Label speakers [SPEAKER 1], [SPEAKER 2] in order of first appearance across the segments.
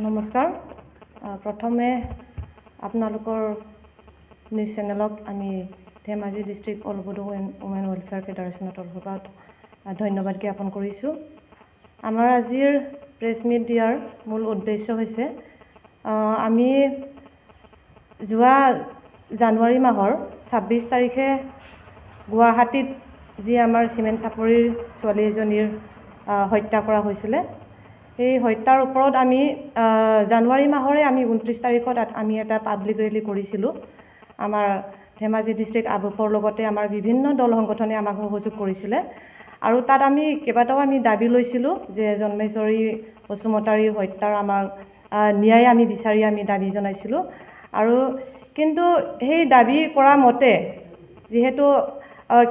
[SPEAKER 1] নমস্কাৰ। প্ৰথমে আপোনালোকৰ নিউজ চেনেলক আমি Dhemaji district all Bodo women welfare ফেডাৰেশ্যনৰ তৰফৰ পৰা ধন্যবাদ জ্ঞাপন কৰিছোঁ। আমাৰ আজিৰ প্ৰেছ মিট দিয়াৰ মূল উদ্দেশ্য হৈছে আমি যোৱা জানুৱাৰী মাহৰ 26 তাৰিখে গুৱাহাটীত যি আমাৰ চিমেণ্ট চাপৰিৰ ছোৱালী এজনীৰ হত্যা কৰা হৈছিলে, সেই হত্যাৰ ওপৰত আমি জানুৱাৰী মাহৰে আমি 29 তাৰিখত আমি এটা পাব্লিক ৰেলী কৰিছিলোঁ। আমাৰ ধেমাজি ডিষ্ট্ৰিক্ট আবুফৰ লগতে আমাৰ বিভিন্ন দল সংগঠনে আমাক সহযোগ কৰিছিলে আৰু তাত আমি কেইবাটাও দাবী লৈছিলোঁ যে জন্মেশ্বৰী বসুমতাৰীৰ হত্যাৰ আমাৰ ন্যায় আমি বিচাৰি আমি দাবী জনাইছিলোঁ। আৰু কিন্তু সেই দাবী কৰা মতে যিহেতু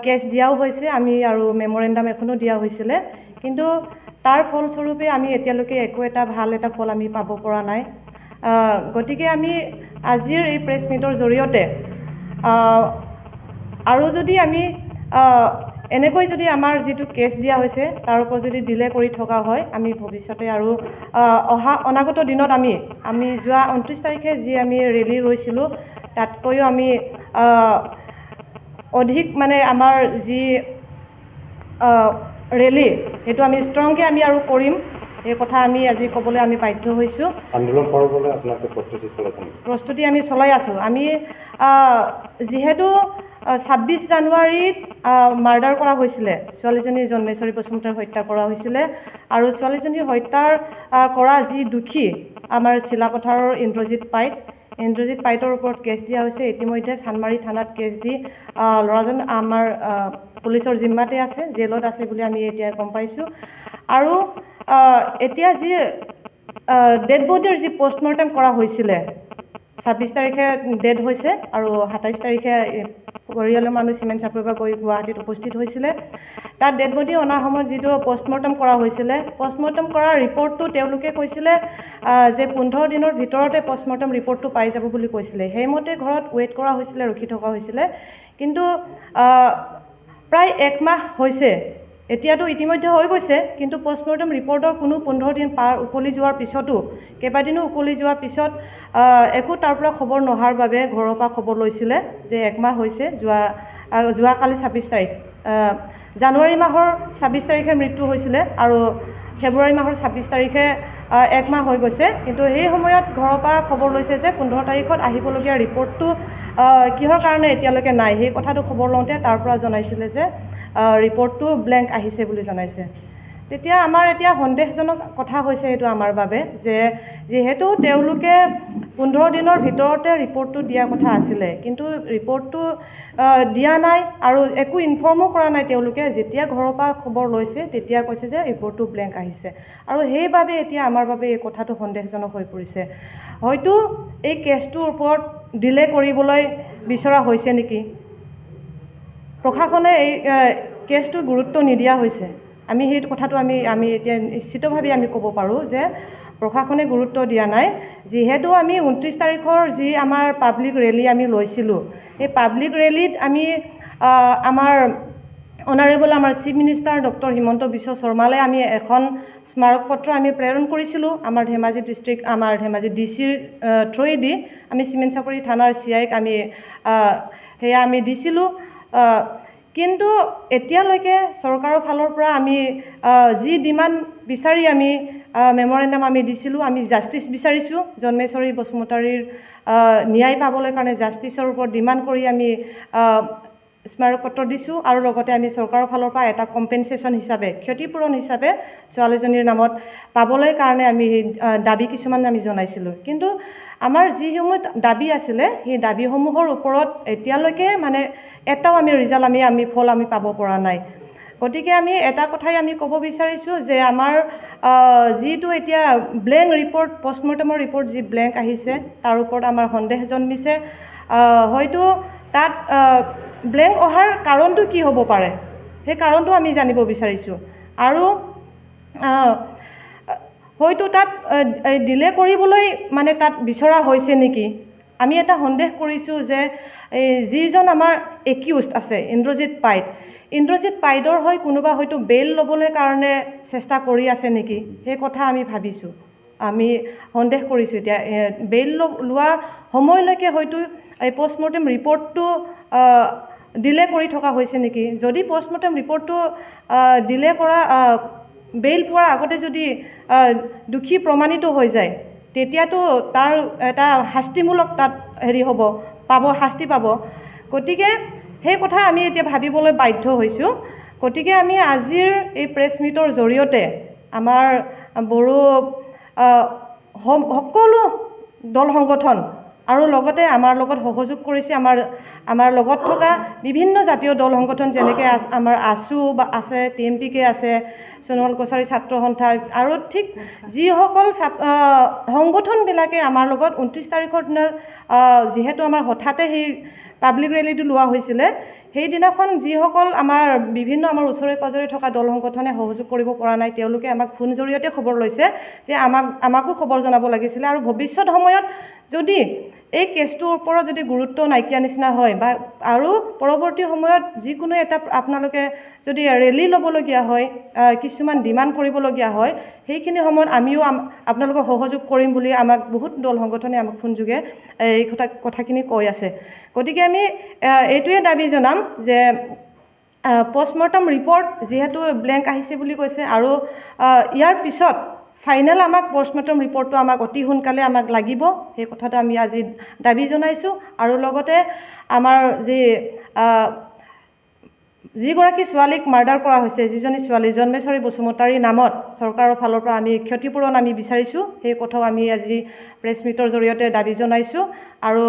[SPEAKER 1] কেছ দিয়াও হৈছে আমি আৰু মেমৰেণ্ডাম এখনো দিয়া হৈছিলে, কিন্তু তাৰ ফলস্বৰূপে আমি এতিয়ালৈকে একো এটা ভাল এটা ফল আমি পাব পৰা নাই। গতিকে আমি আজিৰ এই প্ৰেছ মিটৰ জৰিয়তে আৰু যদি আমি এনেকৈ যদি আমাৰ যিটো কেছ দিয়া হৈছে তাৰ ওপৰত যদি ডিলে কৰি থকা হয়, আমি ভৱিষ্যতে আৰু অনাগত দিনত আমি যোৱা 29 তাৰিখে যি আমি ৰেলী লৈছিলোঁ তাতকৈও আমি অধিক আমাৰ যি ৰেলী সেইটো আমি ষ্ট্ৰংকৈ আমি আৰু কৰিম, এই কথা আমি আজি ক'বলৈ আমি বাধ্য হৈছোঁ।
[SPEAKER 2] আন্দোলন কৰিবলৈ আপোনালোকে প্ৰস্তুতি চলাইছে?
[SPEAKER 1] প্ৰস্তুতি আমি চলাই আছোঁ। আমি যিহেতু 26 জানুৱাৰীত মাৰ্ডাৰ কৰা হৈছিলে, ছোৱালীজনী জন্মেশ্বৰী বসুমতাৰীৰ হত্যা কৰা হৈছিলে আৰু ছোৱালীজনীৰ হত্যাৰ কৰা যি দোষী আমাৰ চিলাপথাৰৰ ইন্দ্ৰজিৎ পাইটৰ ওপৰত কেছ দিয়া হৈছে। ইতিমধ্যে চানমাৰী থানাত কেছ দি ল'ৰাজন আমাৰ পুলিচৰ জিম্মাতে আছে, জেলত আছে বুলি আমি এতিয়া গম পাইছোঁ। আৰু এতিয়া যি ডেড বডিৰ যি পষ্টমৰ্টেম কৰা হৈছিলে, 26 তাৰিখে ডেড হৈছে আৰু 27 তাৰিখে পৰিয়ালৰ মানুহ চিমেণ্ট চাপৰিৰ পৰা গৈ গুৱাহাটীত উপস্থিত হৈছিলে। তাত ডেড বডি অনাৰ সময়ত যিটো পষ্টমৰ্টেম কৰা হৈছিলে, পষ্টমৰ্টেম কৰাৰ ৰিপৰ্টটো তেওঁলোকে কৈছিলে যে 15 দিনৰ ভিতৰতে পষ্টমৰ্টেম ৰিপৰ্টটো পাই যাব বুলি কৈছিলে। সেইমতে ঘৰত ৱেইট কৰা হৈছিলে, ৰখি থকা হৈছিলে। কিন্তু প্ৰায় 1 মাহ হৈছে, এতিয়াতো ইতিমধ্যে হৈ গৈছে, কিন্তু পষ্টমৰ্টেম ৰিপৰ্টৰ কোনো 15 দিন উকলি যোৱাৰ পিছতো, কেইবাদিনো উকলি যোৱাৰ পিছত একো তাৰ পৰা খবৰ নহাৰ বাবে ঘৰৰ পৰা খবৰ লৈছিলে যে 1 মাহ হৈছে। যোৱাকালি 26 তাৰিখ, জানুৱাৰী মাহৰ 26 তাৰিখে মৃত্যু হৈছিলে আৰু ফেব্ৰুৱাৰী মাহৰ 26 তাৰিখে 1 মাহ হৈ গৈছে। কিন্তু সেই সময়ত ঘৰৰ পৰা খবৰ লৈছে যে 15 তাৰিখত আহিবলগীয়া ৰিপৰ্টটো কিহৰ কাৰণে এতিয়ালৈকে নাই, সেই কথাটো খবৰ লওঁতে তাৰ পৰা জনাইছিলে যে ৰিপৰ্টটো ব্লেংক আহিছে বুলি জনাইছে। তেতিয়া আমাৰ এতিয়া সন্দেহজনক কথা হৈছে এইটো আমাৰ বাবে যে যিহেতু তেওঁলোকে 15 দিনৰ ভিতৰতে ৰিপৰ্টটো দিয়াৰ কথা আছিলে, কিন্তু ৰিপৰ্টটো দিয়া নাই আৰু একো ইনফৰ্মো কৰা নাই তেওঁলোকে। যেতিয়া ঘৰৰ পৰা খবৰ লৈছে তেতিয়া কৈছে যে ৰিপৰ্টটো ব্লেংক আহিছে আৰু সেইবাবে এতিয়া আমাৰ বাবে এই কথাটো সন্দেহজনক হৈ পৰিছে। হয়তো এই কেছটোৰ ওপৰত ডিলে কৰিবলৈ বিচৰা হৈছে নেকি, প্ৰশাসনে এই কেছটো গুৰুত্ব নিদিয়া হৈছে। আমি সেই কথাটো আমি এতিয়া নিশ্চিতভাৱে আমি ক'ব পাৰোঁ যে প্ৰশাসনে গুৰুত্ব দিয়া নাই। যিহেতু আমি 29 তাৰিখৰ যি আমাৰ পাব্লিক ৰেলী আমি লৈছিলোঁ, সেই পাব্লিক ৰেলীত আমি আমাৰ অনাৰেবল আমাৰ chief minister doctor Himanta Biswa শৰ্মালৈ আমি এখন স্মাৰক পত্ৰ আমি প্ৰেৰণ কৰিছিলোঁ। আমাৰ ধেমাজি ডিষ্ট্ৰিক্ট, আমাৰ ধেমাজি ডিচিৰ থ্ৰুৱেদি আমি চিমেণ্ট চাপৰি থানাৰ CIক আমি সেয়া আমি দিছিলোঁ। কিন্তু এতিয়ালৈকে চৰকাৰৰ ফালৰ পৰা আমি যি ডিমাণ্ড বিচাৰি আমি মেমৰেণ্ডাম আমি দিছিলোঁ, আমি জাষ্টিচ বিচাৰিছোঁ, জন্মেশ্বৰী বসুমতাৰীৰ ন্যায় পাবলৈ কাৰণে জাষ্টিচৰ ওপৰত ডিমাণ্ড কৰি আমি স্মাৰক পত্ৰ দিছোঁ আৰু লগতে আমি চৰকাৰৰ ফালৰ পৰা এটা কম্পেনচেশ্যন হিচাপে, ক্ষতিপূৰণ হিচাপে ছোৱালীজনীৰ নামত পাবলৈ কাৰণে আমি দাবী কিছুমান আমি জনাইছিলোঁ। কিন্তু আমাৰ যিসমূহ দাবী আছিলে সেই দাবীসমূহৰ ওপৰত এতিয়ালৈকে এটাও আমি ৰিজাল্ট আমি ফল আমি পাব পৰা নাই। গতিকে আমি এটা কথাই আমি ক'ব বিচাৰিছোঁ যে আমাৰ যিটো এতিয়া ব্লেংক ৰিপৰ্ট, পষ্টমৰ্টেমৰ ৰিপৰ্ট যি ব্লেংক আহিছে তাৰ ওপৰত আমাৰ সন্দেহ জন্মিছে। হয়তো তাত ব্লেংক অহাৰ কাৰণটো কি হ'ব পাৰে, সেই কাৰণটো আমি জানিব বিচাৰিছোঁ। আৰু হয়তো তাত ডিলে কৰিবলৈ তাত বিচৰা হৈছে নেকি, আমি এটা সন্দেহ কৰিছোঁ যে যিজন আমাৰ একিউজড আছে ইন্দ্ৰজিৎ পাইটৰ কোনোবা হয়তো বেইল ল'বলৈ কাৰণে চেষ্টা কৰি আছে নেকি, সেই কথা আমি ভাবিছোঁ। আমি সন্দেহ কৰিছোঁ এতিয়া বেইল লোৱাৰ সময়লৈকে হয়তো এই পষ্টমৰ্টেম ৰিপৰ্টটো ডিলে কৰি থকা হৈছে নেকি যদি পষ্টমৰ্টেম ৰিপৰ্টটো ডিলে কৰা বেইল পোৱাৰ আগতে যদি দোষী প্ৰমাণিত হৈ যায় তেতিয়াতো তাৰ এটা শাস্তিমূলক তাত হেৰি হ'ব শাস্তি পাব গতিকে সেই কথা আমি এতিয়া ভাবিবলৈ বাধ্য হৈছোঁ গতিকে আমি আজিৰ এই প্ৰেছ মিটৰ জৰিয়তে আমাৰ বড়ো সকলো দল সংগঠন আৰু লগতে আমাৰ লগত সহযোগ কৰিছে আমাৰ লগত থকা বিভিন্ন জাতীয় দল সংগঠন যেনেকৈ আমাৰ আছু বা আছে TMPK আছে সোণোৱাল কছাৰী ছাত্ৰ সন্থা আৰু ঠিক যিসকল সংগঠনবিলাকে আমাৰ লগত 29 তাৰিখৰ দিনা যিহেতু আমাৰ হঠাতে সেই পাব্লিক ৰেলীটো লোৱা হৈছিলে সেইদিনাখন যিসকল আমাৰ বিভিন্ন আমাৰ ওচৰে পাজৰে থকা দল সংগঠনে সহযোগ কৰিব পৰা নাই তেওঁলোকে আমাক ফোন জৰিয়তে খবৰ লৈছে যে আমাকো খবৰ জনাব লাগিছিলে আৰু ভৱিষ্যত সময়ত যদি এই কেছটোৰ ওপৰত যদি গুৰুত্ব নাইকিয়া নিচিনা হয় বা আৰু পৰৱৰ্তী সময়ত যিকোনো এটা আপোনালোকে যদি ৰেলী ল'বলগীয়া হয় কিছুমান ডিমাণ্ড কৰিবলগীয়া হয় সেইখিনি সময়ত আমিও আপোনালোকক সহযোগ কৰিম বুলি আমাক বহুত দল সংগঠনে আমাক ফোনযোগে এই কথাখিনি কৈ আছে গতিকে আমি এইটোৱে দাবী জনাম যে পষ্টমৰ্টেম ৰিপৰ্ট যিহেতু ব্লেংক আহিছে বুলি কৈছে আৰু ইয়াৰ পিছত ফাইনেল আমাক পষ্টমৰ্টেম ৰিপৰ্টটো আমাক অতি সোনকালে আমাক লাগিব সেই কথাটো আমি আজি দাবী জনাইছোঁ আৰু লগতে আমাৰ যিগৰাকী ছোৱালীক মাৰ্ডাৰ কৰা হৈছে যিজনী ছোৱালী জন্মেশ্বৰী বসুমতাৰীৰ নামত চৰকাৰৰ ফালৰ পৰা আমি ক্ষতিপূৰণ আমি বিচাৰিছোঁ সেই কথাও আমি আজি প্ৰেছ মিটৰ জৰিয়তে দাবী জনাইছোঁ আৰু